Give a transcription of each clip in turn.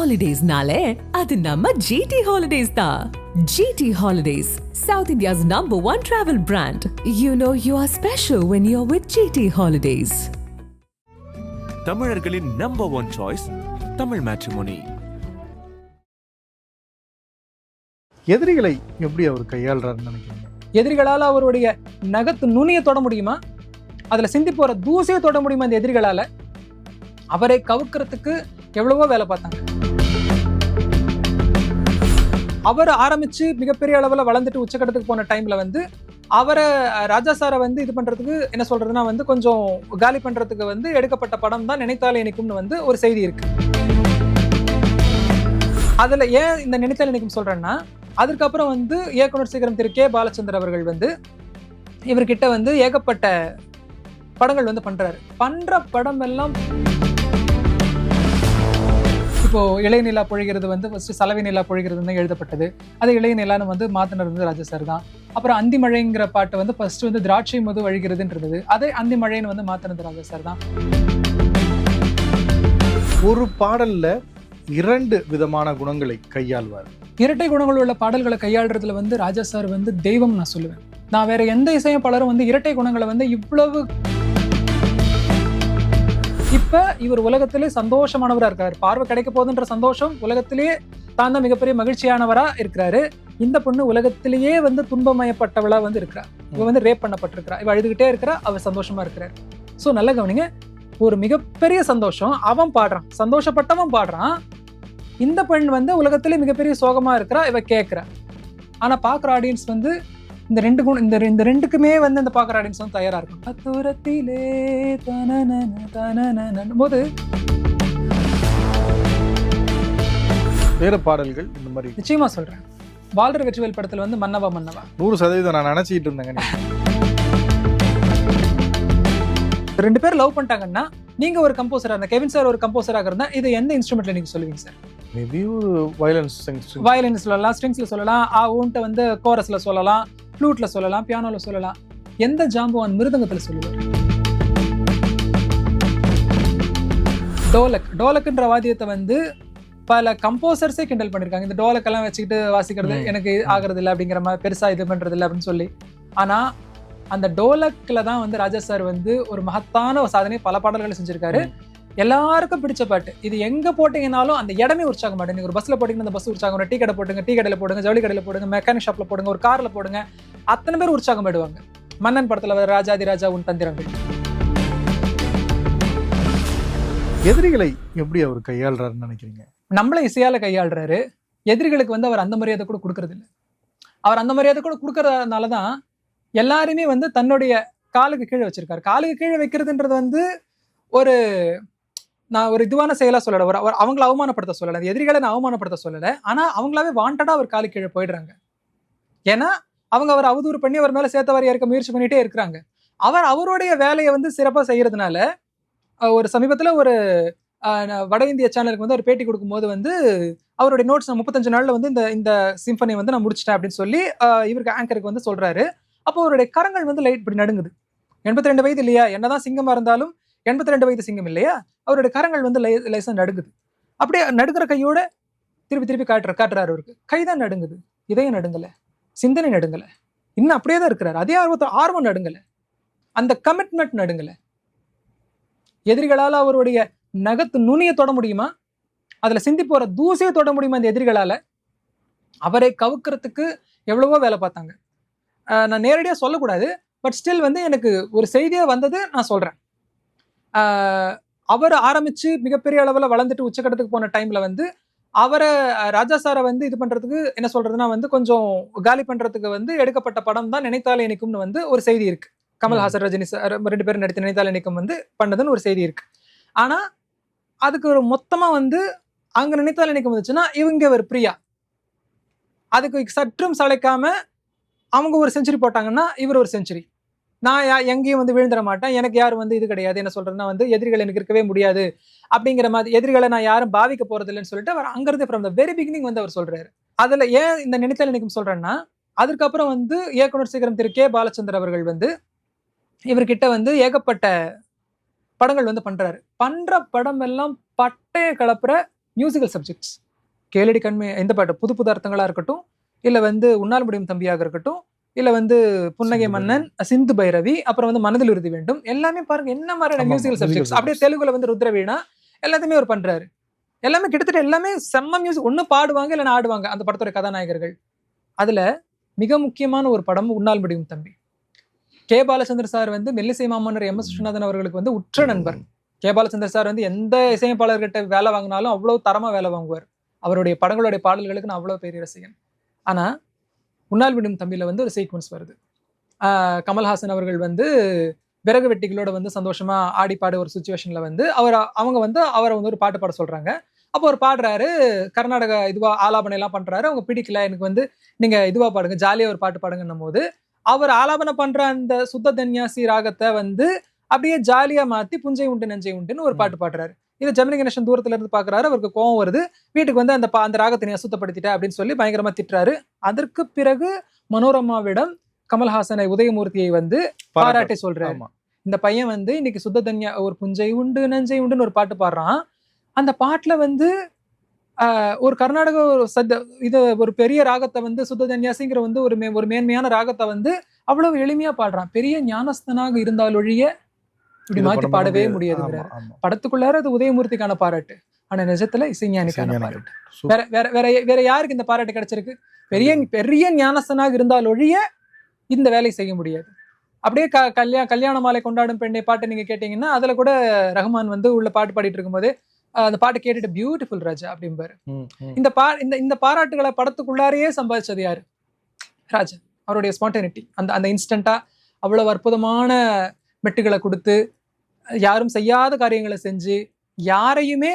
ஹாலிடேஸ்னாலே அது நம்ம ஜிடி ஹாலிடேஸ் தான். GT Holidays, South India's #1 travel brand. You know you are special when you're with GT Holidays. தமிழர்களின் #1 choice Tamil matrimony. எதிரிகளை எப்படி அவர் கையாளுறாருன்னு நினைக்கிறீங்க? எதிரிகளால் அவருடைய நகத்து நுனியை தொட முடியுமா? அதில் சிந்தி போகிற தூசியை தொட முடியுமா? அந்த எதிரிகளால் அவரை கவுக்கிறதுக்கு எவ்வளவோ வேலை பார்த்தாங்க. அவர் ஆரம்பித்து மிகப்பெரிய அளவில் வளர்ந்துட்டு உச்சக்கட்டத்துக்கு போன டைமில் வந்து அவரை ராஜா சாரை வந்து இது பண்ணுறதுக்கு என்ன சொல்கிறதுனா வந்து கொஞ்சம் காலி பண்ணுறதுக்கு வந்து எடுக்கப்பட்ட படம் தான் நினைத்தாலே இனிக்கும்னு வந்து ஒரு செய்தி இருக்குது. அதில் ஏன் இந்த நினைத்தாலே இனிக்கும் சொல்கிறேன்னா, அதுக்கப்புறம் வந்து இயக்குனர் சீக்கிரம் திரு கே பாலச்சந்தர் அவர்கள் வந்து இவர்கிட்ட வந்து ஏகப்பட்ட படங்கள் வந்து பண்ணுற படம் எல்லாம். இப்போ இளைய நிலா பொழிகிறது வந்து ஃபர்ஸ்ட் சலவை நிலா பொழிகிறது தான் எழுதப்பட்டது. அது இளைய நிலான்னு வந்து மாத்தினர் வந்து ராஜா சார் தான். அப்புறம் அந்தி மழைங்கிற பாட்டு வந்து ஃபர்ஸ்ட் வந்து திராட்சை மது வழிகிறதுன்றது, அதே அந்தி மழைன்னு வந்து மாத்தினது ராஜா சார் தான். ஒரு பாடல்ல 2 விதமான குணங்களை கையாள்வார். இரட்டை குணங்கள் உள்ள பாடல்களை கையாளுறதுல வந்து ராஜா சார் வந்து தெய்வம் நான் சொல்லுவேன். நான் வேற எந்த இசையமைப்பாளரும் வந்து இரட்டை குணங்களை வந்து இவ்வளவு. இப்ப இவர் உலகத்திலே சந்தோஷமானவரா இருக்காரு. பார்வை கிடைக்க போகுதுன்ற சந்தோஷம், உலகத்திலேயே தான் தான் மிகப்பெரிய மகிழ்ச்சியானவரா இருக்கிறாரு. இந்த பொண்ணு உலகத்திலேயே வந்து துன்பமயப்பட்டவளா வந்து இருக்கிறா. இவ வந்து ரேப் பண்ணப்பட்டிருக்கிறா. இவ அழுதுகிட்டே இருக்கிறா, அவர் சந்தோஷமா இருக்கிறார். ஸோ நல்ல கவனிங்க, ஒரு மிகப்பெரிய சந்தோஷம் அவன் பாடுறான், சந்தோஷப்பட்டவன் பாடுறான். இந்த பெண் வந்து உலகத்திலே மிகப்பெரிய சோகமா இருக்கிறா, இவ கேட்கிறா. ஆனா பாக்குற ஆடியன்ஸ் வந்து இந்த ரெண்டுக்குமே வந்து இந்த பாக்குற ஆடியன்ஸ் வந்து தயாரா இருக்கும். தூரத்திலே போது வேற பாடல்கள் இந்த மாதிரி நிச்சயமா சொல்றேன். வால்டர் வெற்றிவேல் படத்துல வந்து மன்னவா மன்னவா 100% நான் நினைச்சிட்டு இருந்தேங்க. 2 பேர் லவ் பண்ணிட்டாங்கன்னா நீங்க ஒரு கம்போசரா இருந்தா, கெவின் சார் ஒரு கம்போசராக இருந்தா, இது எந்த இன்ஸ்ட்ருமெண்ட்ல நீங்க சொல்லுவீங்க சார்? மேபி ஒரு வயலின் சொல்லலாம், ஸ்ட்ரிங்ஸ்ல சொல்லலாம், உன்ட்ட வந்து கோரஸ்ல சொல்லலாம், ஃப்ளூட்ல சொல்லலாம், பியானோல சொல்லலாம். எந்த ஜாம்பவான் மிருதங்கத்துல சொல்லுவார்? டோலக்ன்ற வாத்தியத்தை வந்து பல கம்போசர்ஸே கிண்டல் பண்ணிருக்காங்க. இந்த டோலக்கெல்லாம் வச்சுக்கிட்டு வாசிக்கிறது எனக்கு ஆகிறது இல்லை அப்படிங்கிற மாதிரி, பெருசா இது பண்றது இல்லை அப்படின்னு சொல்லி. ஆனா அந்த டோலக்ல தான் வந்து ராஜா சார் வந்து ஒரு மகத்தான ஒரு சாதனை, பல பாடல்களை செஞ்சிருக்காரு. எல்லாருக்கும் பிடிச்ச பாட்டு. இது எங்க போட்டீங்கன்னாலும் அந்த இடமே உற்சாகம் மாட்டேன். நீங்க ஒரு பஸ்ல போட்டீங்கன்னா அந்த பஸ் உற்சாகம், டீ கடை போடுங்க, டீ கடையில போடுங்க, ஜவுளி கடையில போடுங்க, மெக்கானிக் ஷாப்ல போடுங்க, ஒரு கார்ல போடுங்க, அத்தனை பேர் உற்சாகம் ஆயிடுவாங்க. மன்னன் படத்துல வர ராஜாதி ராஜா உன் தந்திரங்கள். எதிரிகளை எப்படி அவர் கையாளுறாருன்னு நினைக்கிறீங்க? நம்மள இசையால கையாளுறாரு. எதிரிகளுக்கு வந்து அவர் அந்த மரியாதை கூட கொடுக்கறது இல்லை. அவர் அந்த மரியாதை கூட கொடுக்கறதுனாலதான் எல்லாருமே வந்து தன்னுடைய காலுக்கு கீழே வச்சிருக்காரு. காலுக்கு கீழே வைக்கிறதுன்றது வந்து ஒரு, நான் ஒரு இதுவான செயலா சொல்லலை, ஒரு அவங்களை அவமானப்படுத்த சொல்லலை, எதிரிகளை நான் அவமானப்படுத்த சொல்லலை. ஆனா அவங்களாவே வாண்டடா அவர் காலு கீழே போயிடுறாங்க. ஏன்னா அவங்க அவர் அவதூறு பண்ணி அவர் மேல சேர்த்தவாரியா இருக்க முயற்சி பண்ணிட்டே இருக்கிறாங்க. அவர் அவருடைய வேலையை வந்து சிறப்பா செய்யறதுனால, ஒரு சமீபத்துல ஒரு வட இந்திய சேனலுக்கு வந்து ஒரு பேட்டி கொடுக்கும்போது வந்து அவருடைய நோட்ஸ் 35 நாள்ல வந்து இந்த சிம்பனி வந்து நான் முடிச்சிட்டேன் அப்படின்னு சொல்லி இவருக்கு ஆங்கருக்கு வந்து சொல்றாரு. அப்போ அவருடைய கரங்கள் வந்து லைட் இப்படி நடுங்குது. 82 வயது இல்லையா, என்னதான் சிங்கமா இருந்தாலும் 82 வயது சிங்கம் இல்லையா, அவருடைய கரங்கள் வந்து லைசா நடுங்குது. அப்படியே நடுக்கிற கையோட திருப்பி காட்டுறாரு. அவருக்கு கைதான் நடுங்குது, இதயம் நடுங்கல, சிந்தனை நடுங்கல, இன்னும் அப்படியே தான் இருக்கிறாரு. அதே ஆர்வம் நடுங்கல, அந்த கமிட்மெண்ட் நடுங்கல. எதிரிகளால அவருடைய நகத்து நுனியை தொட முடியுமா? அதுல சிந்தி போற தூசியை தொட முடியுமா? அந்த எதிரிகளால அவரை கவுக்கிறதுக்கு எவ்வளவோ வேலை பார்த்தாங்க. நான் நேரடியாக சொல்லக்கூடாது, பட் ஸ்டில் வந்து எனக்கு ஒரு செய்தியாக வந்தது, நான் சொல்கிறேன். அவர் ஆரம்பித்து மிகப்பெரிய அளவில் வளர்ந்துட்டு உச்சக்கட்டத்துக்கு போன டைமில் வந்து அவரை ராஜா சாரை வந்து இது பண்ணுறதுக்கு என்ன சொல்கிறதுனா வந்து கொஞ்சம் காலி பண்ணுறதுக்கு வந்து எடுக்கப்பட்ட படம் தான் நினைத்தாலே இனிக்கும்னு வந்து ஒரு செய்தி இருக்குது. கமல்ஹாசன், ரஜினி சார் 2 பேரும் நடித்த நினைத்தாலே இனிக்கும் வந்து பண்ணதுன்னு ஒரு செய்தி இருக்குது. ஆனால் அதுக்கு ஒரு மொத்தமாக வந்து அங்கே நினைத்தாலே இனிக்கும் வந்துச்சுன்னா இவங்க ஒரு பிரியா, அதுக்கு சற்றும் சளைக்காம அவங்க ஒரு செஞ்சுரி போட்டாங்கன்னா இவர் ஒரு செஞ்சுரி. நான் எங்கேயும் வந்து விழுந்துட மாட்டேன், எனக்கு யாரும் வந்து இது கிடையாது, என்ன சொல்றதுன்னா வந்து எதிரிகள் எனக்கு இருக்கவே முடியாது அப்படிங்கிற மாதிரி, எதிரிகளை நான் யாரும் பாவிக்க போறது இல்லைன்னு சொல்லிட்டு அவர் அங்கிருந்து ஃப்ரம் த வெரி பிகினிங் வந்து அவர் சொல்றாரு. அதுல ஏன் இந்த நினைத்தாலே இனிக்கும் சொல்றேன்னா, அதுக்கப்புறம் வந்து இயக்குனர் சீக்கிரம் திரு கே பாலச்சந்தர் அவர்கள் வந்து இவர்கிட்ட வந்து ஏகப்பட்ட படங்கள் வந்து பண்ற படம் எல்லாம் பட்டைய கலப்புற மியூசிக்கல் சப்ஜெக்ட்ஸ். கேளடி கண்மை எந்த பாட்டு, புது புது அர்த்தங்களா இருக்கட்டும், இல்ல வந்து உன்னால் முடியும் தம்பியாக இருக்கட்டும், இல்ல வந்து புன்னகை மன்னன், சிந்து பைரவி, அப்புறம் வந்து மனதில் உறுதி வேண்டும், எல்லாமே பாருங்க என்ன மாதிரியான மியூசிக்கல் சப்ஜெக்ட்ஸ். அப்படியே தெலுங்குல வந்து ருத்ரவீணா எல்லாத்தையுமே அவர் பண்றாரு. எல்லாமே கிட்டத்தட்ட எல்லாமே செம்ம மியூசிக். ஒண்ணு பாடுவாங்க இல்லைன்னா ஆடுவாங்க அந்த படத்தோட கதாநாயகர்கள். அதுல மிக முக்கியமான ஒரு படம் உன்னால் முடியும் தம்பி. கே பாலச்சந்தர் சார் வந்து மெல்லிசை மாமன்னர் எம் எஸ் விஸ்வநாதன் அவர்களுக்கு வந்து உற்ற நண்பர். கே பாலச்சந்தர் சார் வந்து எந்த இசையமைப்பாளர்கிட்ட வேலை வாங்கினாலும் அவ்வளவு தரமா வேலை வாங்குவார். அவருடைய படங்களுடைய பாடல்களுக்கு நான் அவ்வளவு பெரிய ரசிகன். ஆனா உன்னால் முடியும் தம்பியில வந்து ஒரு சீக்வன்ஸ் வருது. கமல்ஹாசன் அவர்கள் வந்து விறகு வெட்டிகளோட வந்து சந்தோஷமா ஆடி பாடு ஒரு சுச்சுவேஷன்ல வந்து அவங்க வந்து அவரை வந்து ஒரு பாட்டு பாட சொல்றாங்க. அப்போ அவர் பாடுறாரு, கர்நாடக இதுவா ஆலாபனை எல்லாம் பண்றாரு. அவங்க பிடிக்கல, எனக்கு வந்து நீங்க இதுவா பாடுங்க, ஜாலியா ஒரு பாட்டு பாடுங்கன்னும் போது அவர் ஆலாபனை பண்ற அந்த சுத்த தன்யாசி ராகத்தை வந்து அப்படியே ஜாலியா மாத்தி புஞ்சை உண்டு நெஞ்சை உண்டுன்னு ஒரு பாட்டு பாடுறாரு. இது ஜெமினி கணேசன் தூரத்துல இருந்து பாக்குறாரு. அவருக்கு கோவம் வருது. வீட்டுக்கு வந்து அந்த ராகத்தை நீ அசுத்தப்படுத்திட்ட அப்படின்னு சொல்லி பயங்கரமா திட்டுறாரு. அதற்கு பிறகு மனோரமாவிடம் கமல்ஹாசனை உதயமூர்த்தியை வந்து பாராட்டி சொல்றாரு. இந்த பையன் வந்து இன்னைக்கு சுத்த தன்யா ஒரு புஞ்சை உண்டு நஞ்சை உண்டுன்னு ஒரு பாட்டு பாடுறான். அந்த பாட்டுல வந்து ஒரு கர்நாடக இது ஒரு பெரிய ராகத்தை வந்து சுத்த தன்யாசிங்கிற வந்து ஒரு மேன்மையான ராகத்தை வந்து அவ்வளவு எளிமையா பாடுறான். பெரிய ஞானஸ்தனாக இருந்தால் ஒழிய இப்படி மாத்தி பாடவே முடியாதுங்கிறாரு. படத்துக்குள்ளார அது உதயமூர்த்திக்கான பாராட்டு, ஆனா நிஜத்துல இசைஞானிக்கான பாராட்டு. வேற வேற வேற வேற யாருக்கு இந்த பாராட்டு கிடைச்சிருக்கு? பெரிய ஞானஸ்தனாக இருந்தால் ஒழிய இந்த வேலை செய்ய முடியாது. அப்படியே கல்யாண மாலை கொண்டாடும் பெண்ணை பாட்டு நீங்க கேட்டீங்கன்னா அதுல கூட ரஹ்மான் வந்து உள்ள பாட்டு பாடிட்டு இருக்கும்போது அந்த பாட்டு கேட்டுட்டு பியூட்டிஃபுல் ராஜா அப்படிம்பாரு. இந்த பாராட்டுகளை படத்துக்குள்ளாரையே சம்பாதிச்சது யாரு? ராஜா. அவருடைய ஸ்பான்டேனிட்டி, அந்த இன்ஸ்டன்டா அவ்வளவு அற்புதமான மெட்டுகளை கொடுத்து யாரும் செய்யாத காரியங்களை செஞ்சு யாரையுமே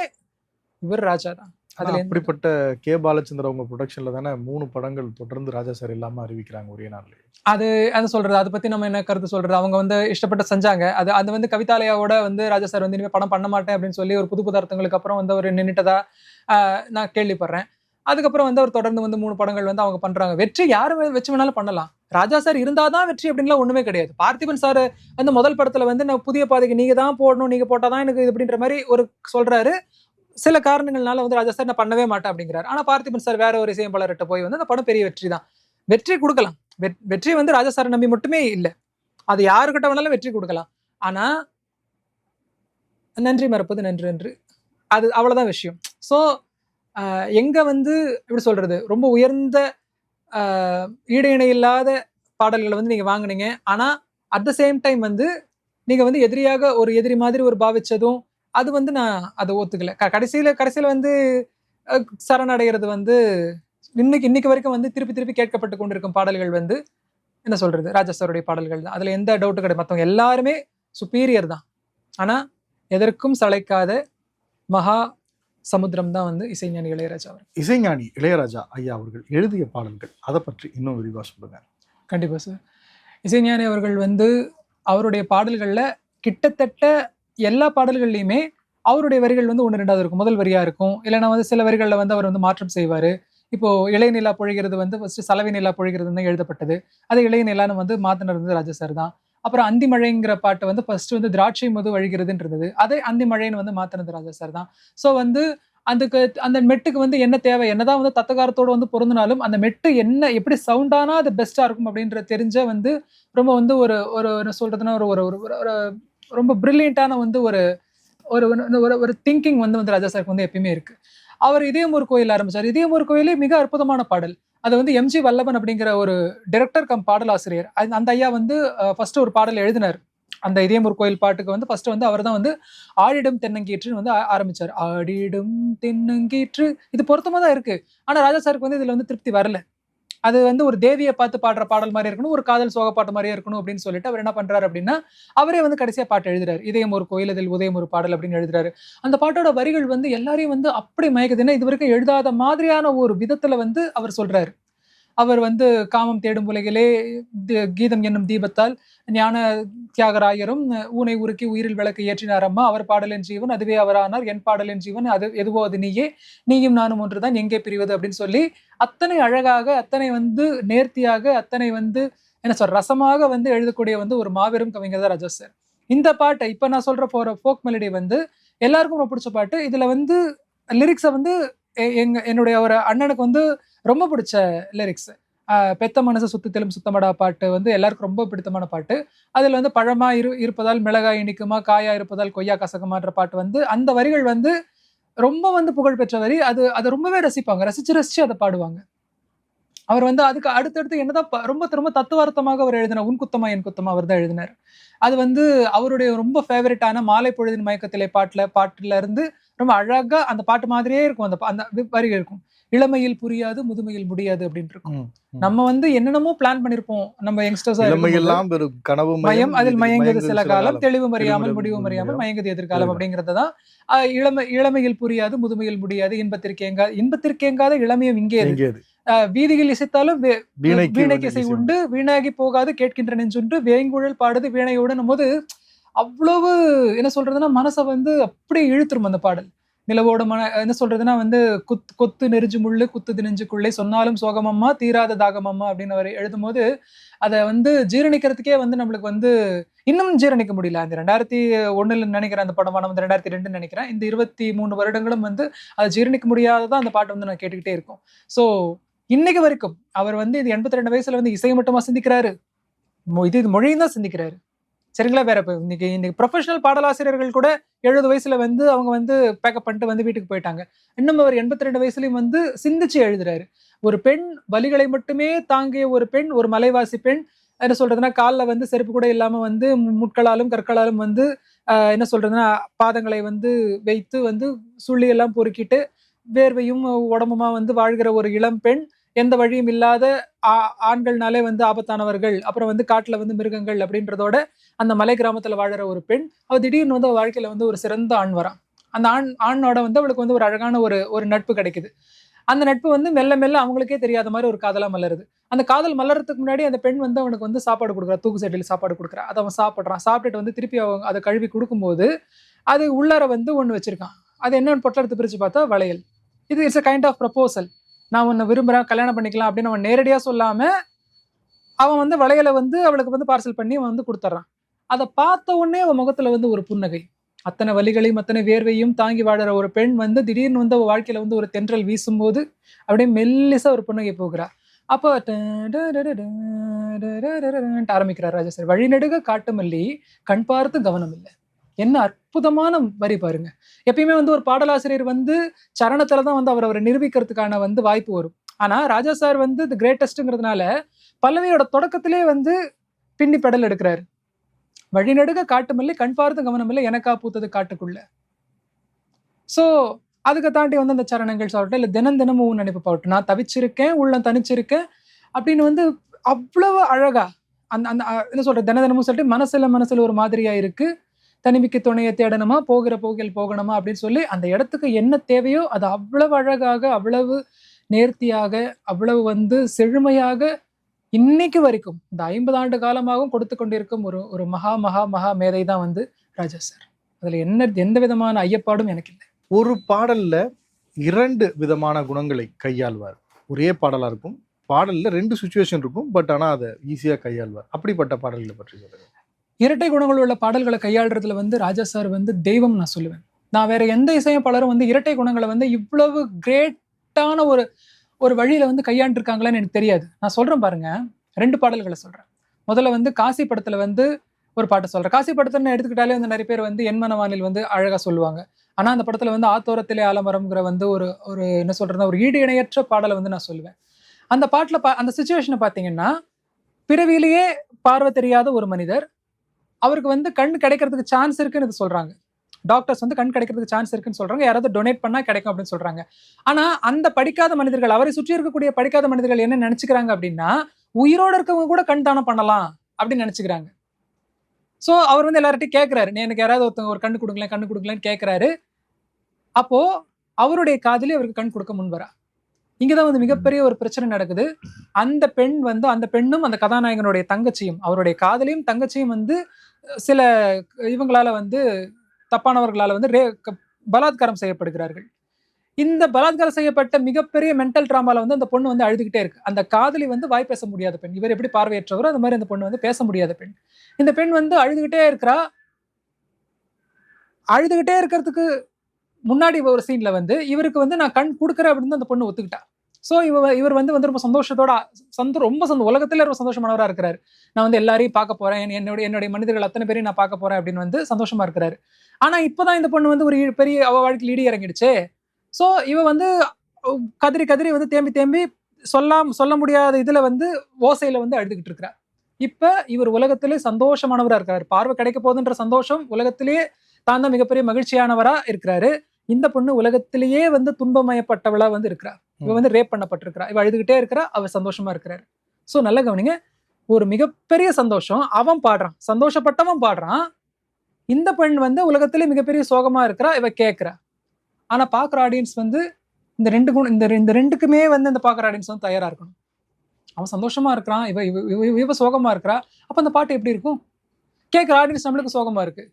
இவர் ராஜா தான். அப்படிப்பட்ட கே பாலச்சந்தர் அவங்க ப்ரொடக்ஷன்ல தானே 3 படங்கள் தொடர்ந்து ராஜா சார் இல்லாம அறிவிக்கிறாங்க ஒரே நாள்ல. அது சொல்றது, அதை பத்தி நம்ம என்ன கருத்து சொல்றது? அவங்க வந்து இஷ்டப்பட்டு செஞ்சாங்க. அது வந்து கவிதாலயாவோட வந்து ராஜா சார் வந்து இனிமே படம் பண்ண மாட்டேன் அப்படின்னு சொல்லி ஒரு புது பதார்த்தங்களுக்கு அப்புறம் வந்து அவர் நின்னுட்டதா நான் கேள்விப்படுறேன். அதுக்கப்புறம் வந்து அவர் தொடர்ந்து வந்து 3 படங்கள் வந்து அவங்க பண்றாங்க. வெற்றி யாரு வச்சு வேணாலும் பண்ணலாம். ராஜா சார் இருந்தாதான் வெற்றி அப்படின்லாம் ஒண்ணுமே கிடையாது. பார்த்திபன் சார் வந்து முதல் படத்துல வந்து நான் புதிய பாதைக்கு நீங்க தான் போடணும், நீங்க போட்டாதான் எனக்கு இது அப்படின்ற மாதிரி ஒரு சொல்றாரு. சில காரணங்கள்னால வந்து ராஜா சார் நான் பண்ணவே மாட்டேன் அப்படிங்கிறாரு. ஆனா பார்த்திபன் சார் வேற ஒரு இசையமைப்பாளர்கிட்ட போய் வந்து அந்த படம் பெரிய வெற்றி தான். வெற்றி கொடுக்கலாம். வெற்றி வந்து ராஜா சாரை நம்பி மட்டுமே இல்லை, அது யாருக்கிட்ட வேணாலும் வெற்றி கொடுக்கலாம். ஆனா நன்றி மறப்பது நன்று என்று அது அவ்வளவுதான் விஷயம். ஸோ எங்க வந்து எப்படி சொல்றது, ரொம்ப உயர்ந்த ஈடு இணை இல்லாத பாடல்களை வந்து நீங்க வாங்கினீங்க. ஆனா அட் த சேம் டைம் வந்து நீங்க வந்து எதிரியாக ஒரு எதிரி மாதிரி ஒரு பாவிச்சதும் அது வந்து நான் அதை ஒத்துக்கல. கடைசியில வந்து சரணடைகிறது வந்து இன்னைக்கு வரைக்கும் வந்து திருப்பி கேட்கப்பட்டு கொண்டிருக்கும் பாடல்கள் வந்து என்ன சொல்றது, ராஜா சாருடைய பாடல்கள் தான். அதுல எந்த டவுட்டும் கிடையாது. மற்றவங்க எல்லாருமே சுப்பீரியர் தான். ஆனா எதற்கும் சளைக்காத மகா சமுத்திரம் தான் வந்து இசைஞானி இளையராஜா அவர். இசைஞானி இளையராஜா ஐயா அவர்கள் எழுதிய பாடல்கள், அதை பற்றி இன்னும் விரிவாக சொல்லுங்க. கண்டிப்பா சார். இசைஞானி அவர்கள் வந்து அவருடைய பாடல்கள்ல கிட்டத்தட்ட எல்லா பாடல்கள்லையுமே அவருடைய வரிகள் வந்து 1-2 இருக்கும். முதல் வரியா இருக்கும், இல்லைன்னா வந்து சில வரிகள்ல வந்து அவர் வந்து மாற்றம் செய்வாரு. இப்போ இளைநிலா பொழிகிறது வந்து ஃபர்ஸ்ட் சலவை நிலா பொழிகிறது தான் எழுதப்பட்டது. அது இளைநிலான்னு வந்து மாத்தினது வந்து ராஜா சார் தான். அப்புறம் அந்தி மழைங்கிற பாட்டு வந்து ஃபர்ஸ்ட் வந்து திராட்சை மது வழிகிறதுன்னு இருந்தது, அதை அந்தி மழைன்னு வந்து மாத்தினது ராஜா சார் தான். ஸோ வந்து அந்த மெட்டுக்கு வந்து என்ன தேவை, என்னதான் வந்து தத்தகாரத்தோட வந்து பொருந்தினாலும் அந்த மெட்டு என்ன எப்படி சவுண்டானா அது பெஸ்டா இருக்கும் அப்படின்ற தெரிஞ்ச வந்து ரொம்ப வந்து ஒரு சொல்றதுன்னா ஒரு ரொம்ப பிரில்லியண்டான வந்து ஒரு திங்கிங் வந்து ராஜா சாருக்கு வந்து எப்பயுமே இருக்கு. அவர் இதயம் ஒரு கோயில் ஆரம்பிச்சார். இதயம் ஒரு கோயிலே மிக அற்புதமான பாடல். அது வந்து எம்ஜி வல்லபன் அப்படிங்கிற ஒரு டைரக்டர் கம் பாடல் ஆசிரியர், அந்த ஐயா வந்து ஃபர்ஸ்ட் ஒரு பாடல் எழுதினார். அந்த இதயம் ஒரு கோயில் பாட்டுக்கு வந்து ஃபர்ஸ்ட் வந்து அவர் தான் வந்து ஆடிடும் தென்னங்கீற்றுன்னு வந்து ஆரம்பிச்சார். ஆடிடும் தென்னங்கீற்று, இது பொருத்தமா தான் இருக்கு. ஆனா ராஜா சாருக்கு வந்து இதுல வந்து திருப்தி வரல. அது வந்து ஒரு தேவியை பார்த்து பாடுற பாடல் மாதிரி இருக்கணும், ஒரு காதல் சோக பாட்டு மாதிரியே இருக்கணும் அப்படின்னு சொல்லிட்டு அவர் என்ன பண்றாரு அப்படின்னா அவரே வந்து கடைசியா பாட்டு எழுதுறாரு. இதயம் ஒரு கோயில் அதில் உதயம் ஒரு பாடல் அப்படின்னு எழுதுறாரு. அந்த பாட்டோட வரிகள் வந்து எல்லாரையும் வந்து அப்படி மயக்குதுன்னா இது வரைக்கும் எழுதாத மாதிரியான ஒரு விதத்துல வந்து அவர் சொல்றாரு. அவர் வந்து காமம் தேடும் உலகிலே கீதம் என்னும் தீபத்தால் ஞான தியாகராயரும் ஊனை உருக்கி உயிரில் விளக்கு ஏற்றினார் அம்மா, அவர் பாடலின் ஜீவன் அதுவே அவரானார், என் பாடலின் ஜீவன் அது எதுவோ அது நீயே, நீயும் நானும் ஒன்றுதான் எங்கே பிரிவது அப்படின்னு சொல்லி அத்தனை அழகாக, அத்தனை வந்து நேர்த்தியாக, அத்தனை வந்து என்ன சொல்ற ரசமாக வந்து எழுதக்கூடிய வந்து ஒரு மாபெரும் கவிஞர் தான் ராஜா சார். இந்த பாட்டை இப்ப நான் சொல்ற போற ஃபோக் மெலடி வந்து எல்லாருக்கும் ரொம்ப பிடிச்ச பாட்டு. இதுல வந்து லிரிக்ஸை வந்து என்னுடைய ஒரு அண்ணனுக்கு வந்து ரொம்ப பிடிச்ச லிரிக்ஸ். பெத்த மனசு சுத்தத்திலும் சுத்தமடா பாட்டு வந்து எல்லாருக்கும் ரொம்ப பிடித்தமான பாட்டு. அதில் வந்து பழமா இருப்பதால் மிளகாய் இனிக்குமா, காயா இருப்பதால் கொய்யா கசக்குமான்ற பாட்டு வந்து அந்த வரிகள் வந்து ரொம்ப வந்து புகழ்பெற்ற வரி. அதை ரொம்பவே ரசிப்பாங்க, ரசிச்சு ரசிச்சு அதை பாடுவாங்க. அவர் வந்து அதுக்கு அடுத்தடுத்து என்னதான் ரொம்ப ரொம்ப தத்துவார்த்தமாக அவர் எழுதினார். உன் குத்தமா என் குத்தமா அவர் தான் எழுதினார். அது வந்து அவருடைய ரொம்ப ஃபேவரட்டான மாலை பொழுதின் மயக்கத்திலே பாட்டுல இருந்து ரொம்ப அழகா அந்த பாட்டு மாதிரியே இருக்கும். அந்த வரிகள் இருக்கும். இளமையில் புரியாது முதுமையில் முடியாது அப்படின்னு இருக்கும். நம்ம வந்து என்னென்னமோ பிளான் பண்ணிருப்போம். நம்ம யங்ஸ்டர்ஸா கனவு மயம் அதில் மயங்குது சில காலம், தெளிவு மறியாமல் முடிவு மறியாமல் மயங்குது எதிர்காலம் அப்படிங்கறதுதான். இளமையில் புரியாது முதுமையில் முடியாது, இன்பத்திற்கேங்காத இளமையும் இங்கே இருக்கு. வீதியில் இசைத்தாலும் வீணைக்கு இசை உண்டு, வீணாகி போகாது கேட்கின்ற நெஞ்சுண்டு, வேங்குழல் பாடுது வீணையுடன் போது அவ்வளவு என்ன சொல்றதுன்னா மனசை வந்து அப்படி இழுத்துரும் அந்த பாடல். நிலவோட என்ன சொல்றதுன்னா வந்து கொத்து நெருஞ்சு முள்ளு குத்துது நெஞ்சுக்குள்ளே சொன்னாலும் சோகமம்மா தீராத தாகமம்மா அப்படின்னு அவர் எழுதும் போது அதை வந்து ஜீரணிக்கிறதுக்கே வந்து நம்மளுக்கு வந்து இன்னும் ஜீரணிக்க முடியல. அந்த 2001 நினைக்கிறேன் அந்த படம், வந்து 2002 நினைக்கிறேன். இந்த 23 வருடங்களும் வந்து அதை ஜீரணிக்க முடியாததான் அந்த பாட்டு வந்து நான் கேட்டுக்கிட்டே இருக்கும். ஸோ இன்னைக்கு வரைக்கும் அவர் வந்து இது 82 வயசுல வந்து இசையை மட்டுமா சிந்திக்கிறாரு, இது மொழியும் தான் சிந்திக்கிறாரு. சரிங்களா? வேற இன்னைக்கு ப்ரொஃபஷனல் பாடலாசிரியர்கள் கூட 70 வயசுல வந்து அவங்க வந்து பேக்கப் பண்ணிட்டு வந்து வீட்டுக்கு போயிட்டாங்க. இன்னும் அவர் 82 வயசுலயும் வந்து சிந்திச்சு எழுதுறாரு. ஒரு பெண் வலிகளை மட்டுமே தாங்கிய ஒரு பெண், ஒரு மலைவாசி பெண், என்ன சொல்றதுன்னா காலில் வந்து செருப்பு கூட இல்லாம வந்து முட்களாலும் கற்களாலும் வந்து என்ன சொல்றதுன்னா பாதங்களை வந்து வைத்து வந்து சுள்ளியெல்லாம் பொறுக்கிட்டு வேர்வையும் உடம்புமா வந்து வாழ்கிற ஒரு இளம் பெண், எந்த வழியும் இல்லாத ஆண்கள்னாலே வந்து ஆபத்தானவர்கள், அப்புறம் வந்து காட்டுல வந்து மிருகங்கள் அப்படின்றதோட அந்த மலை கிராமத்துல வாழற ஒரு பெண், அவ திடீர்னு வந்து வாழ்க்கையில வந்து ஒரு சிறந்த ஆண் வரான். அந்த ஆணோட வந்து அவளுக்கு வந்து ஒரு அழகான ஒரு நட்பு கிடைக்குது. அந்த நட்பு வந்து மெல்ல மெல்ல அவங்களுக்கே தெரியாத மாதிரி ஒரு காதலா மலருது. அந்த காதல் மலர்றதுக்கு முன்னாடி அந்த பெண் வந்து அவனுக்கு வந்து சாப்பாடு கொடுக்குறா, தூக்கு சட்டியில் சாப்பாடு கொடுக்குறா. அதை அவன் சாப்பிட்றான். சாப்பிட்டுட்டு வந்து திருப்பி அவன் அதை கழுவி கொடுக்கும்போது அது உள்ளார வந்து ஒன்று வச்சிருக்கான். அது என்னன்னு பொட்டலத்தை பிரிச்சு பார்த்தா வளையல். இது it's a kind of proposal. நான் உன்னை விரும்புறேன், கல்யாணம் பண்ணிக்கலாம் அப்படின்னு அவன் நேரடியா சொல்லாம அவன் வந்து வளையலை வந்து அவளுக்கு வந்து பார்சல் பண்ணி அவன் வந்து கொடுத்துட்றான். அதை பார்த்த உடனே அவன் முகத்துல வந்து ஒரு புன்னகை. அத்தனை வலிகளையும் அத்தனை வேர்வையும் தாங்கி வாடுற ஒரு பெண் வந்து திடீர்னு வந்து அவள் வாழ்க்கையில வந்து ஒரு தென்றல் வீசும்போது அப்படியே மெல்லிசா ஒரு புன்னகை போகிறா. அப்போ ஆரம்பிக்கிறார் ராஜா சார். வழிநெடுக காட்டு மல்லி கண் பார்த்து கவனம் இல்லை. என்ன அற்புதமான வரி பாருங்க. எப்பயுமே வந்து ஒரு பாடலாசிரியர் வந்து சரணத்துலதான் வந்து அவரை நிரூபிக்கிறதுக்கான வந்து வாய்ப்பு வரும். ஆனா ராஜா சார் வந்து தி கிரேட்டஸ்ட்ங்கிறதுனால பல்லவியோட தொடக்கத்திலே வந்து பின்னி பெடல் எடுக்கிறாரு. வழிநடுக காட்டு மல்லி கண் பார்த்து கவனம் இல்லை எனக்கா பூத்தது காட்டுக்குள்ள. சோ அதுக்கு தாண்டி வந்து அந்த சரணங்கள் சொல்லட்டும், இல்ல தினமும் நினைப்பு பாவட்டும், நான் தவிச்சிருக்கேன் உள்ள தனிச்சிருக்கேன் அப்படின்னு வந்து அவ்வளவு அழகா அந்த அந்த என்ன சொல்ற தினமும் சொல்லிட்டு மனசுல ஒரு மாதிரியா இருக்கு, தனிமைக்கு துணையை தேடணுமா, போகிற போகில் போகணுமா அப்படின்னு சொல்லி அந்த இடத்துக்கு என்ன தேவையோ அது அவ்வளவு அழகாக, அவ்வளவு நேர்த்தியாக, அவ்வளவு வந்து செழுமையாக இன்னைக்கு வரைக்கும் இந்த 50 ஆண்டு காலமாகவும் கொடுத்து கொண்டிருக்கும் ஒரு மகா மகா மகா மேதை தான் வந்து ராஜா சார். அதுல எந்த விதமான ஐயப்பாடும் எனக்கு இல்லை. ஒரு பாடல்ல 2 விதமான குணங்களை கையாள்வார். ஒரே பாடலா இருக்கும், பாடல்ல 2 சுச்சுவேஷன் இருக்கும், பட் ஆனா அதை ஈஸியா கையாள்வார். அப்படிப்பட்ட பாடல்களை பற்றி சொல்லுங்க. இரட்டை குணங்கள் உள்ள பாடல்களை கையாளுறதுல வந்து ராஜா சார் வந்து தெய்வம் நான் சொல்லுவேன். நான் வேற எந்த இசையமைப்பாளரும் வந்து இரட்டை குணங்களை வந்து இவ்வளவு கிரேட்டான ஒரு வழியில வந்து கையாண்டிருக்காங்களான்னு எனக்கு தெரியாது. நான் சொல்றேன் பாருங்க, 2 பாடல்களை சொல்றேன். முதல்ல வந்து காசி படத்துல வந்து ஒரு பாட்டை சொல்றேன். காசி படத்துல எடுத்துக்கிட்டாலே வந்து நிறைய பேர் வந்து என் மனவானில் வந்து அழகா சொல்லுவாங்க. ஆனா அந்த படத்துல வந்து ஆத்தோரத்திலே ஆலமரம்ங்கிற வந்து ஒரு என்ன சொல்றதுன்னா ஒரு ஈடு இணையற்ற பாடலை வந்து நான் சொல்லுவேன். அந்த பாட்டுல அந்த சிச்சுவேஷனை பாத்தீங்கன்னா, பிறவியிலேயே பார்வை தெரியாத ஒரு மனிதர், அவருக்கு வந்து கண் கிடைக்கிறதுக்கு சான்ஸ் இருக்குன்னு சொல்றாங்க. டாக்டர்ஸ் வந்து கண் கிடைக்கிறதுக்கு சான்ஸ் இருக்குன்னு சொல்றாங்க. யாராவது டொனேட் பண்ணா கிடைக்கும் அப்படின்னு சொல்றாங்க. ஆனா அந்த படிக்காத மனிதர்கள், அவரை சுற்றி இருக்கக்கூடிய படிக்காத மனிதர்கள் என்ன நினைச்சுக்கிறாங்க அப்படின்னா, உயிரோட இருக்கவங்க கூட கண் தானம் பண்ணலாம் அப்படின்னு நினைச்சுக்கிறாங்க. சோ அவர் வந்து எல்லார்ட்டையும் கேட்கிறாரு, நீ எனக்கு யாராவது ஒருத்தவங்க ஒரு கண்ணு கொடுக்கலன்னு கேட்கிறாரு. அப்போ அவருடைய காதலி அவருக்கு கண் கொடுக்க முன் வரா. இங்கதான் வந்து மிகப்பெரிய ஒரு பிரச்சனை நடக்குது. அந்த பெண்ணும் அந்த கதாநாயகனுடைய தங்கச்சியும், அவருடைய காதலியும் தங்கச்சியும் வந்து சில இவங்களால வந்து தப்பானவர்களால வந்து பலாத்காரம் செய்யப்படுகிறார்கள். இந்த பலாத்காரம் செய்யப்பட்ட மிகப்பெரிய மென்டல் டிராமால வந்து அந்த பொண்ணு வந்து அழுதுகிட்டே இருக்கு. அந்த காதலி வந்து வாய் பேச முடியாத பெண். இவர் எப்படி பார்வையற்றவரோ அந்த மாதிரி அந்த பொண்ணு வந்து பேச முடியாத பெண். இந்த பெண் வந்து அழுதுகிட்டே இருக்கிறா. அழுதுகிட்டே இருக்கிறதுக்கு முன்னாடி ஒரு சீன்ல வந்து இவருக்கு வந்து நான் கண் கொடுக்குறேன் அப்படின்னு அந்த பொண்ணு ஒத்துக்கிட்டா. ஸோ இவர் வந்து ரொம்ப சந்தோஷத்தோட உலகத்துல ரொம்ப சந்தோஷமானவரா இருக்கிறாரு. நான் வந்து எல்லாரையும் பார்க்க போறேன், என்னுடைய மனிதர்கள் அத்தனை பேரையும் நான் பார்க்க போறேன் அப்படின்னு வந்து சந்தோஷமா இருக்கிறாரு. ஆனா இப்பதான் இந்த பொண்ணு வந்து ஒரு பெரிய அவ வாழ்க்கையில் இடி இறங்கிடுச்சு. ஸோ இவ வந்து கதறி கதறி வந்து தேம்பி சொல்ல முடியாத இதுல வந்து ஓசையில வந்து அழுதுகிட்டு இருக்கிறார். இப்ப இவர் உலகத்திலே சந்தோஷமானவரா இருக்கிறாரு. பார்வை கிடைக்க போகுதுன்ற சந்தோஷம், உலகத்திலேயே தான் தான் மிகப்பெரிய மகிழ்ச்சியானவரா இருக்கிறாரு. இந்த பொண்ணு உலகத்திலேயே வந்து துன்பமயப்பட்டவளா வந்து இருக்கிறா. இவ வந்து ரேப் பண்ணப்பட்டிருக்கிறா. இவ அழுதுகிட்டே இருக்கிறா, அவர் சந்தோஷமா இருக்கிறாரு. சோ நல்லா கவனிங்க, ஒரு மிகப்பெரிய சந்தோஷம் அவன் பாடுறான், சந்தோஷப்பட்டவன் பாடுறான். இந்த பெண் வந்து உலகத்திலே மிகப்பெரிய சோகமா இருக்கிறா, இவ கேட்கிறா. ஆனா பாக்குற ஆடியன்ஸ் வந்து இந்த ரெண்டுக்குமே வந்து இந்த பாக்குற ஆடியன்ஸ் வந்து தயாரா இருக்கணும். அவன் சந்தோஷமா இருக்கிறான், இவ சோகமா இருக்கிறா. அப்ப அந்த பாட்டு எப்படி இருக்கும்? கேட்கிற ஆடியன்ஸ் நம்மளுக்கு சோகமா இருக்கு,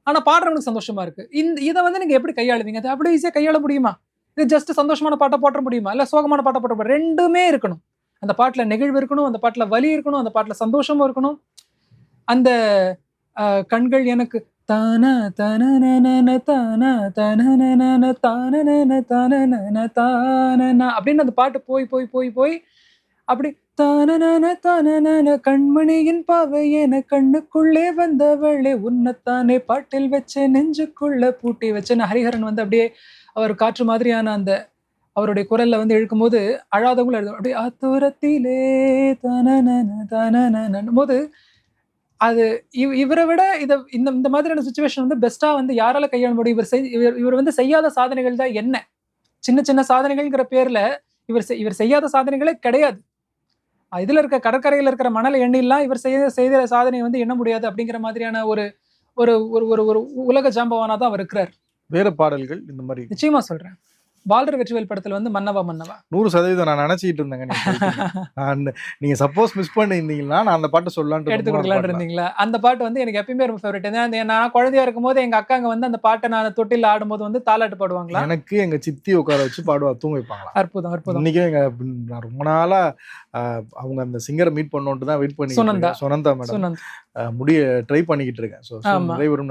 ஆனா பாடுறவனுக்கு சந்தோஷமா இருக்கு. இதை வந்து நீங்க எப்படி கையாளுவீங்க? அது அவ்வளவு ஈஸியா கையாள முடியுமா? இது ஜஸ்ட் சந்தோஷமான பாட்டை போட்ட முடியுமா? இல்ல சோகமான பாட்டை போட்ட முடியுமா? ரெண்டுமே இருக்கணும். அந்த பாட்டுல நெகிழ்வு இருக்கணும், அந்த பாட்டுல வலி இருக்கணும், அந்த பாட்டுல சந்தோஷமும் இருக்கணும். அந்த கண்கள் எனக்கு தான தன தான தன தான தான அப்படின்னு அந்த பாட்டு போய் போய் போய் போய் அப்படி தான கண்மணியின் பாவை என கண்ணுக்குள்ளே வந்தவளே உன்னைத்தானே பாட்டில் வச்சு நெஞ்சுக்குள்ள பூட்டி வச்சுன்னு ஹரிஹரன் வந்து அப்படியே அவர் காற்று மாதிரியான அந்த அவருடைய குரல்ல வந்து இழுக்கும் போது அழாதவங்களும் எழுதும். அப்படியே அத்தூரத்திலே தான போது அது இவரை விட இந்த மாதிரியான சுச்சுவேஷன் வந்து பெஸ்டா வந்து யாரால கையாள முடியும்? இவர் வந்து செய்யாத சாதனைகள் தான் என்ன? சின்ன சின்ன சாதனைகள்ங்கிற பேர்ல இவர் செய்யாத சாதனைகளே கிடையாது. இதுல இருக்க கடற்கரையில இருக்கிற மணல் எண்ணிலாம் இவர் செய்த சாதனை வந்து எண்ண முடியாது அப்படிங்கிற மாதிரியான ஒரு ஒரு ஒரு ஒரு உலக ஜாம்பவானா தான் அவர் இருக்கிறார். வேற பாடல்கள் இந்த மாதிரி நிச்சயமா சொல்றேன். பால்டர் வெற்றிவேல் படத்துல வந்து மன்னவா 100% நான் நினைச்சிட்டு இருந்தேங்க. நீங்க சப்போஸ் மிஸ் பண்ணிருந்தீங்கன்னா நான் அந்த பாட்டு சொல்லலாம்னு எடுத்து கொடுக்கலான்னு இருந்தீங்களா? அந்த பாட்டு வந்து எனக்கு எப்பயுமே ரொம்ப ஃபேவரட். நான் குழந்தையா இருக்கும் போது எங்க அக்காங்க வந்து அந்த பாட்டை நான் தொட்டில ஆடும்போது வந்து தாலாட்டு பாடுவாங்களா? எனக்கு எங்க சித்தி உட்கார வச்சு பாடுவா, தூங்க வைப்பாங்களா. அற்புதம் அற்புதம். இன்னைக்கு நான் ரொம்ப நாளா அவங்க அந்த சிங்கரை மீட் பண்ணோன்ட்டு தான் வெயிட் பண்ணி சுனந்தா மேடம் முடிய ட்ரை பண்ணிக்கிட்டு இருக்கேன்.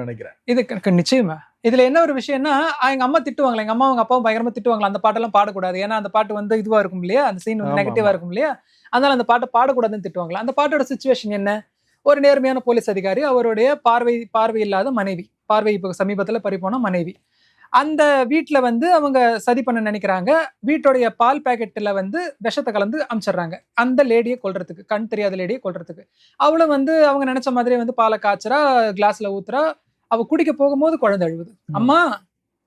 நினைக்கிறேன் இது நிச்சயமா. இதுல என்ன ஒரு விஷயம்னா, எங்க அம்மா திட்டுவாங்களா, எங்க அம்மா அவங்க அப்பாவும் பயங்கரமா திட்டுவாங்களா, அந்த பாட்டெல்லாம் பாடக்கூடாது, ஏன்னா அந்த பாட்டு வந்து இதுவா இருக்கும் இல்லையா, அந்த சீன் வந்து நெகட்டிவா இருக்கும் இல்லையா, அதனால அந்த பாட்டை பாடக்கூடாதுன்னு திட்டுவாங்களா. அந்த பாட்டோட சிச்சுவேஷன் என்ன? ஒரு நேர்மையான போலீஸ் அதிகாரி, அவருடைய பார்வை இல்லாத மனைவி, பார்வை இப்போ சமீபத்துல பறிபோன மனைவி, அந்த வீட்டுல வந்து அவங்க சதி பண்ண நினைக்கிறாங்க. வீட்டுடைய பால் பேக்கெட்ல வந்து விஷத்தை கலந்து அமிச்சிடுறாங்க அந்த லேடியை கொல்றதுக்கு, கண் தெரியாத லேடியை கொல்றதுக்கு. அவளும் வந்து அவங்க நினைச்ச மாதிரியே வந்து பாலை காய்ச்சறா, கிளாஸ்ல ஊத்துறா. அவ குடிக்க போகும்போது குழந்தை அழுவுது. அம்மா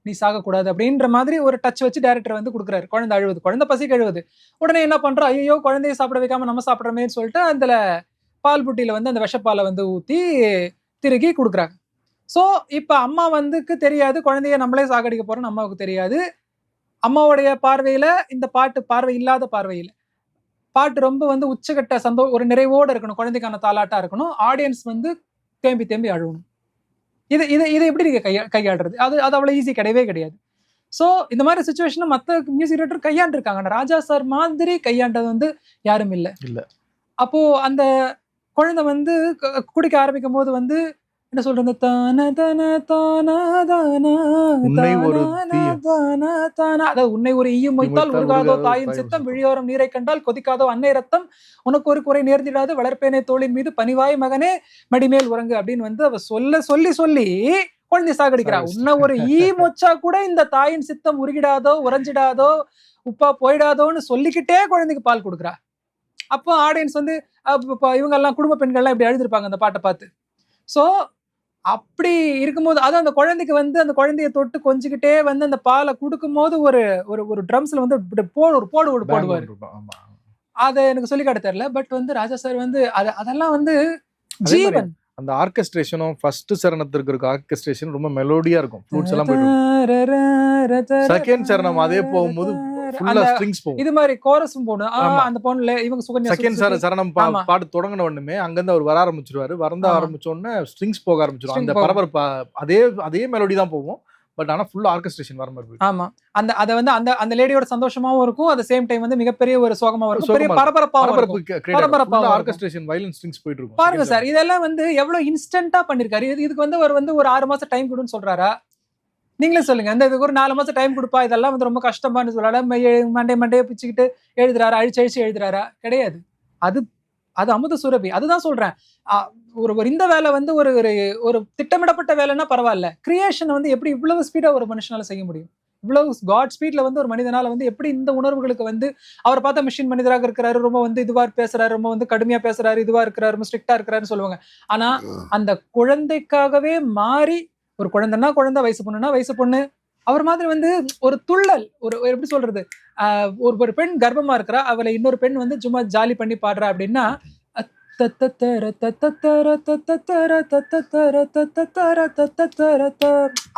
நீ சாகக்கூடாது அப்படின்ற மாதிரி ஒரு டச் வச்சு டைரக்டர் வந்து கொடுக்குறாரு. குழந்தை அழுவுது, குழந்தை பசிக்கு அழுவுது. உடனே என்ன பண்றோம், ஐயோ குழந்தைய சாப்பிட வைக்காம நம்ம சாப்பிட்றமேன்னு சொல்லிட்டு அதுல பால் புட்டியில வந்து அந்த விஷப்பாலை வந்து ஊத்தி திருகி கொடுக்குறாங்க. ஸோ இப்ப அம்மா வந்துக்கு தெரியாது குழந்தைய நம்மளே சாகடிக்க போறோம்னு அம்மாவுக்கு தெரியாது. அம்மாவுடைய பார்வையில இந்த பாட்டு பார்வை இல்லாத பார்வையில பாட்டு ரொம்ப வந்து உச்சகட்ட ஒரு நிறைவோடு இருக்கணும், குழந்தைக்கான தாலாட்டா இருக்கணும், ஆடியன்ஸ் வந்து தேம்பி அழுவணும். இதை எப்படி நீங்க கையாடுறது? அது அவ்வளவு ஈஸி கிடையவே கிடையாது. ஸோ இந்த மாதிரி சுச்சுவேஷனை மற்ற மியூசிக் டைரக்டர் கையாண்டிருக்காங்க. ராஜா சார் மாதிரி கையாண்டது வந்து யாரும் இல்லை. அப்போ அந்த குழந்தை வந்து குடிக்க ஆரம்பிக்கும் போது வந்து என்ன சொல்றது, உன்னை ஒரு ஈயும் மொய்த்தால் உருகாதோ தாயின் சித்தம், விழியோரம் நீரை கண்டால் கொதிக்காதோ அன்னை ரத்தம், உனக்கு ஒரு குறை நேர்ந்திடாது வளர்ப்பேனே தோளின் மீது பனிவாய் மகனே மடிமேல் உறங்கு அப்படின்னு வந்து அவ சொல்லி குழந்தை சாகடிக்கிறா. உன்ன ஒரு ஈ மொச்சா கூட இந்த தாயின் சித்தம் உருகிடாதோ உறைஞ்சிடாதோ உப்பா போயிடாதோன்னு சொல்லிக்கிட்டே குழந்தைக்கு பால் கொடுக்குறா. அப்போ ஆடியன்ஸ் வந்து இவங்க எல்லாம் குடும்ப பெண்கள்லாம் இப்படி எழுதிருப்பாங்க அந்த பாட்டை பார்த்து. ஸோ அப்படி இருக்கும்போது அது அந்த குழந்தைக்கு வந்து அந்த குழந்தைய தொட்டு கொஞ்சிக்கிட்டே வந்து அந்த பாலை கொடுக்கும் போது ஒரு ஒரு ட்ரம்ஸ்ல வந்து போடுவாரு. அதை எனக்கு சொல்லி காட்ட தெரியல. பட் வந்து ராஜா சார் வந்து அதெல்லாம் வந்து ஜீவன். அந்த ஆர்கெஸ்ட்ரேஷனும் ஃபர்ஸ்ட் சரணத்திற்கு இருக்க ஆர்கெஸ்ட்ரேஷன் ரொம்ப மெலோடியா இருக்கும். ஃப்ளூட்ஸ் எல்லாம் போயிடும். செகண்ட் சரணம் அதே போகும்போது ஃபுல்லா ஸ்ட்ரிங்ஸ் போகும். இது மாதிரி கோரஸும் போடும். அந்த பொண்ணுல இவங்க சுகன்யா செகண்ட் சரணம் பாட்டு தொடங்கின உடனே அங்க இருந்து அவர் வர ஆரம்பிச்சிருவாரு. ஆரம்பிச்ச உடனே ஸ்ட்ரிங்ஸ் போக ஆரம்பிச்சிரும். அந்த பரபரப்பு அதே மெலோடி தான் போகும். பட் ஆனா ஃபுல் ஆர்கெஸ்ட்ரேஷன் வர மாதிரி. ஆமா, அத வந்து அந்த லேடியோட சந்தோஷமாவும் இருக்கும், at the same டைம் வந்து மிகப்பெரிய ஒரு சோகமாவும் இருக்கும், பெரிய பரபரப்பாவும் இருக்கும். ஆர்கெஸ்ட்ரேஷன் வயலின் ஸ்ட்ரிங்ஸ் போயிட்டு இருக்கும். பாருங்க சார், இதெல்லாம் வந்து எவ்வளவு இன்ஸ்டன்ட்டா பண்ணிருக்காரு. இதுக்கு வந்து ஒரு 6 மாசம் டைம் கொடுன்னு சொல்றாரா? நீங்களே சொல்லுங்க. இதுக்கு ஒரு 4 மாசம் டைம் கொடுப்பா, இதெல்லாம் வந்து ரொம்ப கஷ்டமானு சொல்லலாம். மண்டையை பிச்சுக்கிட்டு எழுதுறாரா, அழிச்சு எழுதுறாரா? கிடையாது. அது அது அமுத சுரபி. அதுதான் சொல்றேன். ஒரு இந்த வேலை வந்து ஒரு ஒரு திட்டமிடப்பட்ட வேலைன்னா பரவாயில்ல. கிரியேஷன் வந்து எப்படி இவ்வளவு ஸ்பீடா ஒரு மனுஷனால செய்ய முடியும்? இவ்வளவு காட் ஸ்பீட்ல வந்து ஒரு மனிதனால வந்து எப்படி இந்த உணர்வுகளுக்கு வந்து அவர் பார்த்தா மிஷின் மனிதராக இருக்கிறாரு, ரொம்ப வந்து இதுவா பேசுறாரு, ரொம்ப வந்து கடுமையா பேசுறாரு, இதுவா இருக்கிறாரு, ரொம்ப ஸ்ட்ரிக்டா இருக்கிறாருன்னு சொல்லுவாங்க. ஆனா அந்த குழந்தைக்காகவே மாறி, ஒரு குழந்தைன்னா குழந்தை, வயசு பொண்ணுன்னா வயசு பொண்ணு, அவர் மாதிரி வந்து ஒரு துள்ளல், ஒரு எப்படி சொல்றது, ஒரு பெண் கர்ப்பமா இருக்கிறா, அவளை இன்னொரு பெண் வந்து சும்மா ஜாலி பண்ணி பாடுறா அப்படின்னா,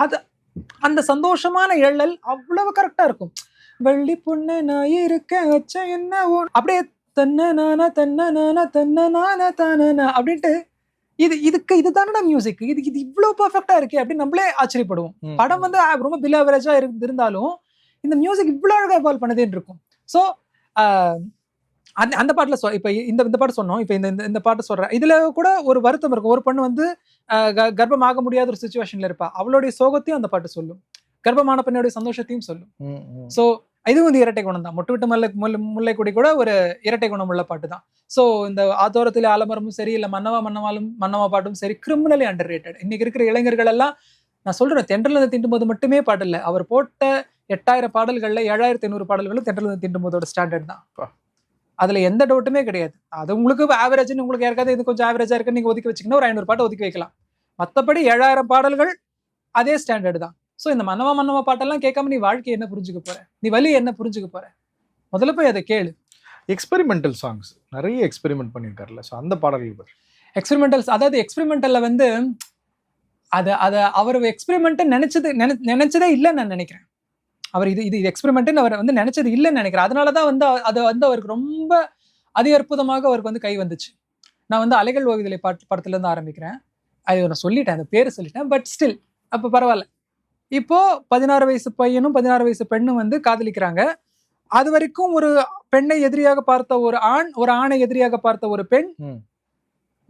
அது அந்த சந்தோஷமான எழல் அவ்வளவு கரெக்டா இருக்கும். வள்ளி பொண்ணு நான் இருக்கேன் வச்ச என்ன அப்படியே அப்படின்ட்டு இதுதானடா மியூசிக், இது இவ்வளவு பெர்ஃபெக்ட்டா இருக்கே அப்படின்னு நம்மளே ஆச்சரியப்படுவோம். படம் வந்து ரொம்ப பில் ஆவரேஜா இருந்தாலும் இந்த மியூசிக் இவ்வளவு அழகா எவால்வ் பண்ணதேன்னு இருக்கும். ஸோ அந்த பாட்டுல இப்ப இந்த பாட்டு சொன்னோம். இப்ப இந்த பாட்டு சொல்றேன். இதுல கூட ஒரு வருத்தம் இருக்கும். ஒரு பொண்ணு வந்து கர்ப்பமாக முடியாத ஒரு சிச்சுவேஷன்ல இருப்பா. அவளுடைய சோகத்தையும் அந்த பாட்டு சொல்லும். கர்ப்பமான பெண்ணுடைய சந்தோஷத்தையும் சொல்லும். சோ இது வந்து இரட்டை குணம் தான். மொட்டு விட்டு முல்லை கொடி கூட ஒரு இரட்டை குணம் உள்ள பாட்டு தான். சோ இந்த ஆத்தோரத்திலே ஆலமரமும் சரி, இல்ல மன்னவா பாட்டும் சரி, கிரிமினலி அண்டர் ரேட்டட். இன்னைக்கு இருக்கிற இளைஞர்கள் எல்லாம், நான் சொல்றேன், தென்றல் தீண்டும் போது மட்டுமே பாடல, அவர் போட்ட 8000 பாடல்கள்ல 7500 பாடல்களும் தென்றல் தீண்டும் போதோட ஸ்டாண்டர்ட் தான். அதுல எந்த டவுட்டுமே கிடையாது. அது உங்களுக்கு ஆவரேஜ்னு உங்களுக்கு யாருக்காவது இது கொஞ்சம் ஆவரேஜா இருக்குன்னு நீங்க ஒதுக்கி வச்சுக்கணும், ஒரு 500 பாட்டை ஒதுக்கி வைக்கலாம். மற்றபடி 7000 பாடல்கள் அதே ஸ்டாண்டர்டு தான். ஸோ இந்த மன்னவா பாட்டெல்லாம் கேட்காம நீ வாழ்க்கையை என்ன புரிஞ்சுக்க போற, நீ வலி என்ன புரிஞ்சுக்க போற? முதல்ல போய் அதை கேளு. எக்ஸ்பெரிமெண்டல் சாங்ஸ் நிறைய எக்ஸ்பெரிமெண்ட் பண்ணியிருக்காருல்ல, ஸோ அந்த பாடல்கள் எக்ஸ்பெரிமெண்டல்ஸ், அதாவது எக்ஸ்பெரிமெண்டல்ல வந்து அதை அவர் எக்ஸ்பெரிமெண்ட் நினைச்சதே இல்லைன்னு நான் நினைக்கிறேன். அவர் இது எக்ஸ்பெரிமெண்ட்னு அவர் வந்து நினைச்சது இல்லைன்னு நினைக்கிறேன். அதனாலதான் வந்து அது வந்து அவருக்கு ரொம்ப அதி அற்புதமாக அவருக்கு வந்து கை வந்துச்சு. நான் வந்து அலைகள் ஓவியலை படத்துல இருந்து ஆரம்பிக்கிறேன். அது நான் சொல்லிட்டேன், அந்த பேரு சொல்லிட்டேன், பட் ஸ்டில் அப்ப பரவாயில்ல. இப்போ 16 வயசு பையனும் 16 வயசு பெண்ணும் வந்து காதலிக்கிறாங்க. அது வரைக்கும் ஒரு பெண்ணை எதிரியாக பார்த்த ஒரு ஆண், ஒரு ஆணை எதிரியாக பார்த்த ஒரு பெண்,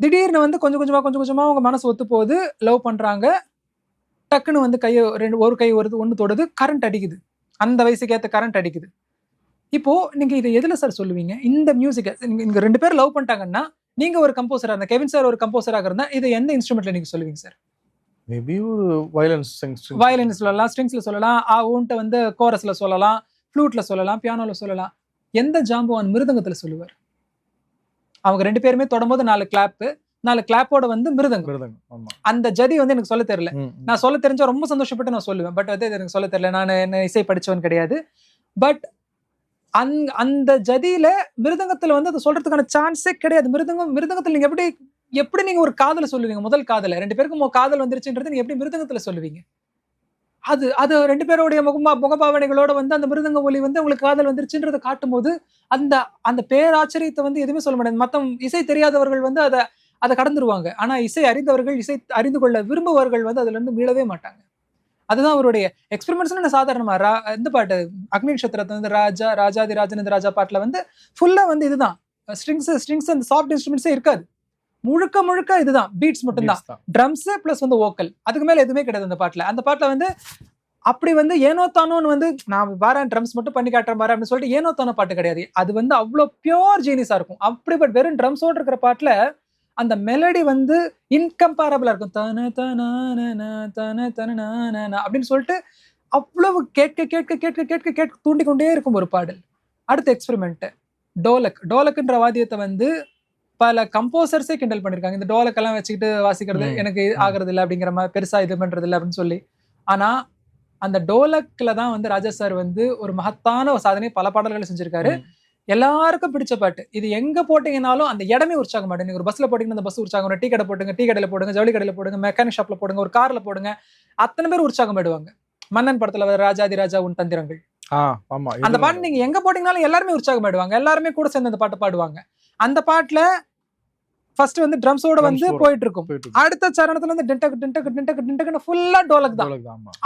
திடீர்னு வந்து கொஞ்சம் கொஞ்சமா அவங்க மனசு ஒத்து போகுது, லவ் பண்றாங்க. டக்குன்னு வந்து ஒரு கை ஒன்று தொடுது, கரண்ட் அடிக்குது. அந்த வயசுக்கு ஏற்ற கரண்ட் அடிக்குது. இப்போ நீங்க இதை எதுல சார் சொல்லுவீங்க? இந்த மியூசிக்கை நீங்க 2 பேர் லவ் பண்ணிட்டாங்கன்னா, நீங்க ஒரு கம்போசரா இருந்தா, கெவின் சார் ஒரு கம்போசராக இருந்தா, இதை எந்த இன்ஸ்ட்ருமெண்ட்ல நீங்க சொல்லுவீங்க சார்? மேபி ஒரு வயலின் சொல்லலாம், ஸ்ட்ரிங்ஸ்ல சொல்லலாம், ஊன்ட்ட வந்து கோரஸ்ல சொல்லலாம், ஃப்ளூட்ல சொல்லலாம், பியானோல சொல்லலாம். எந்த ஜாம்பவான் மிருதங்கத்துல சொல்லுவார்? அவங்க 2 பேருமே தொடும்போது 4 கிளாப்போட வந்து மிருதங்கம். அந்த ஜதி வந்து எனக்கு சொல்ல தெரியல. நான் சொல்ல தெரிஞ்சா ரொம்ப சந்தோஷப்பட்டு நான் சொல்லுவேன். பட் அது எனக்கு சொல்ல தெரியல. நான் என்ன இசை படிச்சவன் கிடையாது. பட் அந்த ஜதியில மிருதங்கத்துல வந்து அதை சொல்றதுக்கான சான்ஸே கிடையாது. மிருதங்கத்துல நீங்க எப்படி நீங்க ஒரு காதல சொல்லுவீங்க? முதல் காதல 2 பேருக்கும் காதல் வந்துருச்சுன்றது நீங்க எப்படி மிருதங்கத்துல சொல்லுவீங்க? அது 2 பேருடைய முகபாவனைகளோட வந்து அந்த மிருதங்க ஒலி வந்து உங்களுக்கு காதல் வந்துருச்சுன்றதை காட்டும் போது அந்த பேராச்சரியத்தை வந்து எதுவுமே சொல்ல முடியாது. மத்த இசை தெரியாதவர்கள் வந்து அதை கடந்துருவாங்க. ஆனா இசை அறிந்தவர்கள், இசை அறிந்து கொள்ள விரும்புவர்கள் வந்து அதுல இருந்து மீளவே மாட்டாங்க. அதுதான் அவருடைய எக்ஸ்பெரிமெண்ட்ஸ். சாதாரணமா இந்த பாட்டு அக்னி நட்சத்திரத்தை வந்து ராஜாதி ராஜன் இந்த ராஜா பாட்டுல வந்து ஃபுல்லா வந்து இதுதான் ஸ்ட்ரிங்ஸ் அந்த சாஃப்ட் இன்ஸ்ட்ருமெண்ட்ஸே இருக்காது. முழுக்க இதுதான் பீட்ஸ் மட்டும்தான், ட்ரம்ஸ் பிளஸ் வந்து வோக்கல். அதுக்கு மேல எதுவுமே கிடையாது அந்த பாட்டுல வந்து. அப்படி வந்து ஏனோ தானோன்னு வந்து நான் வரேன் ட்ரம்ஸ் மட்டும் பண்ணி காட்டுறேன் பாரு அப்படின்னு சொல்லிட்டு ஏனோ தானோ பாட்டு கிடையாது. அது வந்து அவ்வளவு பியோர் ஜீனியஸா இருக்கும். அப்படிப்பட்ட வெறும் ட்ரம்ஸோட இருக்கிற பாட்டுல அந்த மெலடி வந்து இன்கம்பேரபிளா இருக்கும். தன தன தன அப்படின்னு சொல்லிட்டு அவ்வளவு கேட்க தூண்டிக்கொண்டே இருக்கும் ஒரு பாடல். அடுத்த எக்ஸ்பெரிமெண்ட் டோலக்ன்ற வாத்தியத்தை வந்து பல கம்போசர்ஸே கிண்டல் பண்ணிருக்காங்க. இந்த டோலக்கெல்லாம் வச்சுக்கிட்டு வாசிக்கிறது எனக்கு ஆகுறது இல்லை அப்படிங்கிற மாதிரி, பெருசா இது பண்றது இல்லை அப்படின்னு சொல்லி. ஆனா அந்த டோலக்ல தான் வந்து ராஜா சார் வந்து ஒரு மகத்தான ஒரு சாதனை, பல பாடல்களை செஞ்சிருக்காரு. எல்லாருக்கும் பிடிச்ச பாட்டு. இது எங்க போட்டீங்கன்னாலும் அந்த இடமே உற்சாகம் மாட்டேன். நீங்க ஒரு பஸ்ல போட்டீங்கன்னா அந்த பஸ் உற்சாகம், டீ கடை போட்டுங்க, டீ கடையில போடுங்க, ஜவுளி கடையில போடுங்க, மெக்கானிக் ஷாப்ல போடுங்க, ஒரு கார்ல போடுங்க, அத்தனை பேர் உற்சாகம் ஆயிடுவாங்க. மன்னன் படத்துல ராஜாதி ராஜா உன் தந்திரங்கள், அந்த பாட்டு நீங்க எங்க போட்டீங்கன்னாலும் எல்லாருமே உற்சாகம் ஆயிடுவாங்க. எல்லாருமே கூட சேர்ந்து அந்த பாட்டு பாடுவாங்க. அந்த பாட்டுல ஃபர்ஸ்ட் வந்து ட்ரம்ஸோட வந்து போயிட்டு இருக்கும். அடுத்த சரணத்துல வந்து டிண்டக் டிண்டக் டிண்டக் டிண்டக்னு ஃபுல்லா டோலக் தான்.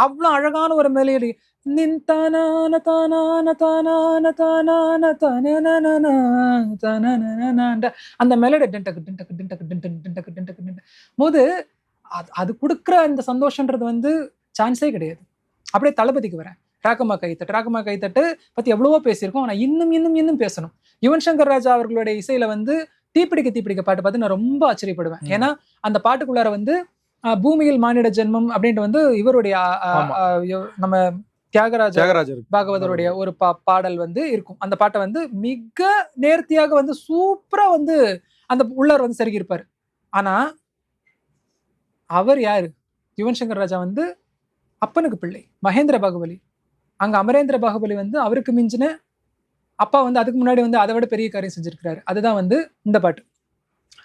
அவ்வளவு அழகான ஒரு மெலடி. அந்த மெலடி டிண்டக் டிண்டக் டிண்டக் டிண்டக் டிண்டக் டிண்டக் போது அது கொடுக்குற அந்த சந்தோஷன்றது வந்து சான்ஸே கிடையாது. அப்படியே தளபதிக்கு வரேன். ராக்கம்மா கைத்தட்டு பத்தி எவ்வளவோ பேசியிருக்கோம். ஆனா இன்னும் பேசணும். யுவன் சங்கர் ராஜா அவர்களுடைய இசையில வந்து தீப்பிடிக்க பாட்டு பார்த்து நான் ரொம்ப ஆச்சரியப்படுவேன். ஏன்னா அந்த பாட்டுக்குள்ளார வந்து பூமியில் மானிட ஜென்மம் அப்படின்ட்டு வந்து இவருடைய நம்ம தியாகராஜர் பாகவதருடைய ஒரு பாடல் வந்து இருக்கும். அந்த பாட்டை வந்து மிக நேர்த்தியாக வந்து சூப்பரா வந்து அந்த உள்ளார் வந்து செருகியிருப்பாரு. ஆனா அவர் யாரு? யுவன் சங்கர் ராஜா வந்து அப்பனுக்கு பிள்ளை, மகேந்திர பாகுபலி. அங்க அமரேந்திர பாகுபலி வந்து அவருக்கு மிஞ்சின அப்பா வந்து அதுக்கு முன்னாடி வந்து அதை விட பெரிய காரியம் செஞ்சிருக்கிறாரு. அதுதான் வந்து இந்த பாட்டு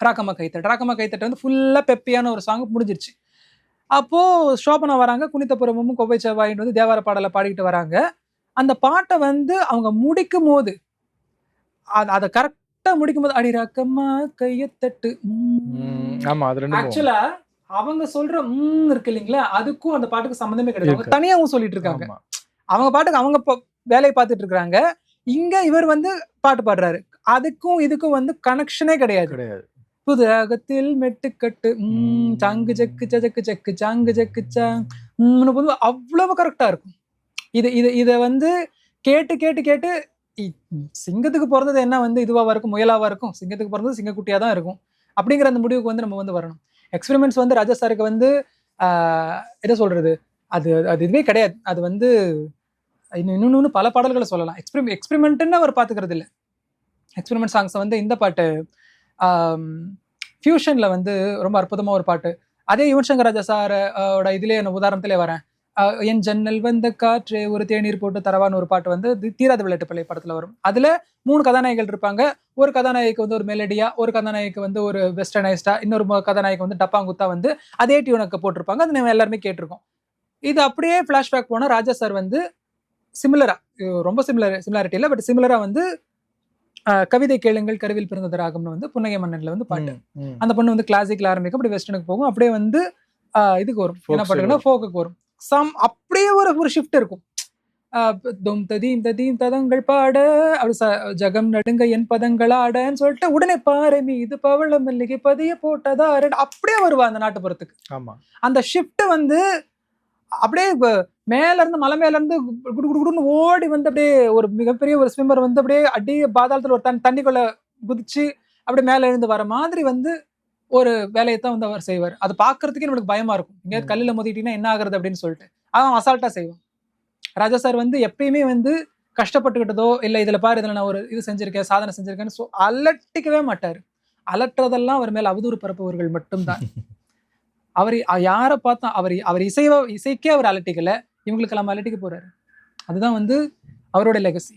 ராக்கம்மா கைத்தட்டு வந்து ஃபுல்லா பெப்பியான ஒரு சாங் முடிஞ்சிருச்சு. அப்போ சோபனா வராங்க, குனித்தபுரமும் கொவ்வை செவ்வாயின்னு வந்து தேவார பாடலை பாடிக்கிட்டு வராங்க. அந்த பாட்டை வந்து அவங்க முடிக்கும் போது அதை கரெக்டா முடிக்கும் போது அடி ராக்கம்மா கையத்தட்டு ஆக்சுவலா அவங்க சொல்ற இருக்கு இல்லைங்களா, அதுக்கும் அந்த பாட்டுக்கு சம்மந்தமே கிடையாது. அவங்க தனியாவும் சொல்லிட்டு இருக்காங்க. அவங்க பாட்டுக்கு அவங்க வேலையை பார்த்துட்டு இருக்காங்க. இங்க இவர் வந்து பாட்டு பாடுறாரு. அதுக்கும் இதுக்கும் வந்து கனெக்ஷனே கிடையாது. புதகத்தில் மெட்டுக்கட்டு சாங்கு ஜக்கு சஜக்கு சக்கு சாங்கு ஜக்கு சாங் அவ்வளவு கரெக்டா இருக்கும். இத வந்து கேட்டு சிங்கத்துக்கு பிறந்தது என்ன வந்து இதுவாவா இருக்கும், முயலாவா இருக்கும்? சிங்கத்துக்கு பிறந்தது சிங்கக்குட்டியா தான் இருக்கும். அப்படிங்கிற அந்த முடிவுக்கு வந்து நம்ம வந்து வரணும். எக்ஸ்பெரிமெண்ட்ஸ் வந்து ராஜா சாருக்கு வந்து என்ன சொல்றது, அது இதுவே கிடையாது. அது வந்து இன்னொன்னு பல பாடல்களை சொல்லலாம். எக்ஸ்பெரிமெண்ட்னு அவர் பாத்துக்கிறது இல்லை. எக்ஸ்பெரிமெண்ட் சாங்ஸ் வந்து இந்த பாட்டு ஃபியூஷன்ல வந்து ரொம்ப அற்புதமா ஒரு பாட்டு. அதே யுவன் சங்கர் ராஜா சாரோட இதுலயே உதாரணத்திலே வரேன். என் ஜன்னல் வந்த காற்று ஒரு தேநீர் போட்டு தரவான்னு ஒரு பாட்டு வந்து தீராத விளையாட்டு பிள்ளை படத்துல வரும். அதுல 3 கதாநாயகிகள் இருப்பாங்க. ஒரு கதாநாயகிக்கு வந்து ஒரு மெலடியா, ஒரு கதாநாயகிக்கு வந்து ஒரு வெஸ்டர்னைஸ்டா, இன்னொரு கதாநாயகி வந்து டப்பாங்குத்தா வந்து அதே டியூனுக்கு போட்டிருப்பாங்க. அது நம்ம எல்லாருமே கேட்டிருக்கோம். இது அப்படியே பிளாஷ்பேக் போனா ராஜா சார் வந்து சிமிலரா, ரொம்ப சிமிலாரிட்டி இல்லை, பட் சிமிலரா வந்து கவிதை கேளுங்கள் கருவில் பிறந்தது ராகம்னு வந்து புன்னகை மன்னன்ல வந்து பாட்டு. அந்த பொண்ணு வந்து கிளாசிக்ல ஆரம்பிக்கும், அப்படி வெஸ்டர்னுக்கு போகும், அப்படியே வந்து இதுக்கு வரும், என்ன பாட்டுன்னா ஃபோக்குக்கு வரும். அப்படியே ஒரு ஷிஃப்ட் இருக்கும். ததங்கள் பாட அப்படி ஜகம் நடுங்க என் பதங்கள் ஆடன்னு சொல்லிட்டு உடனே பாறை மீது பவள மல்லிகை பதிய போட்டதா அப்படியே வருவா அந்த நாட்டுப்புறத்துக்கு. அந்த ஷிஃப்ட் வந்து அப்படியே மேல இருந்து மலை மேல இருந்து குடுன்னு ஓடி வந்து அப்படியே ஒரு மிகப்பெரிய ஒரு ஸ்விம்மர் வந்து அப்படியே அடியே பாதாளத்துல ஒரு தண்ணிக்குள்ள குதிச்சு அப்படியே மேல எழுந்து வர மாதிரி வந்து ஒரு வேலையைத்தான் வந்து அவர் செய்வார். அது பாக்குறதுக்கே நம்மளுக்கு பயமா இருக்கும். எங்கேயாவது கல்லுல மோதிட்டீங்கன்னா என்ன ஆகுறது அப்படின்னு சொல்லிட்டு அவன் அசால்ட்டா செய்வான். ராஜா சார் வந்து எப்பயுமே வந்து கஷ்டப்பட்டுக்கிட்டதோ இல்ல இதுல பாரு இதுல நான் ஒரு இது செஞ்சிருக்கேன், சாதனை செஞ்சிருக்கேன்னு அலட்டிக்கவே மாட்டாரு. அலட்டுறதெல்லாம் அவர் மேல அவதூறு பரப்புவர்கள் மட்டும்தான். அவர் யாரை பார்த்தா அவர் இசைக்கே அவர் அலட்டிக்கல, இவங்களுக்கு எல்லாம் அலட்டிக்க போறாரு. அதுதான் வந்து அவரோட லெகசி.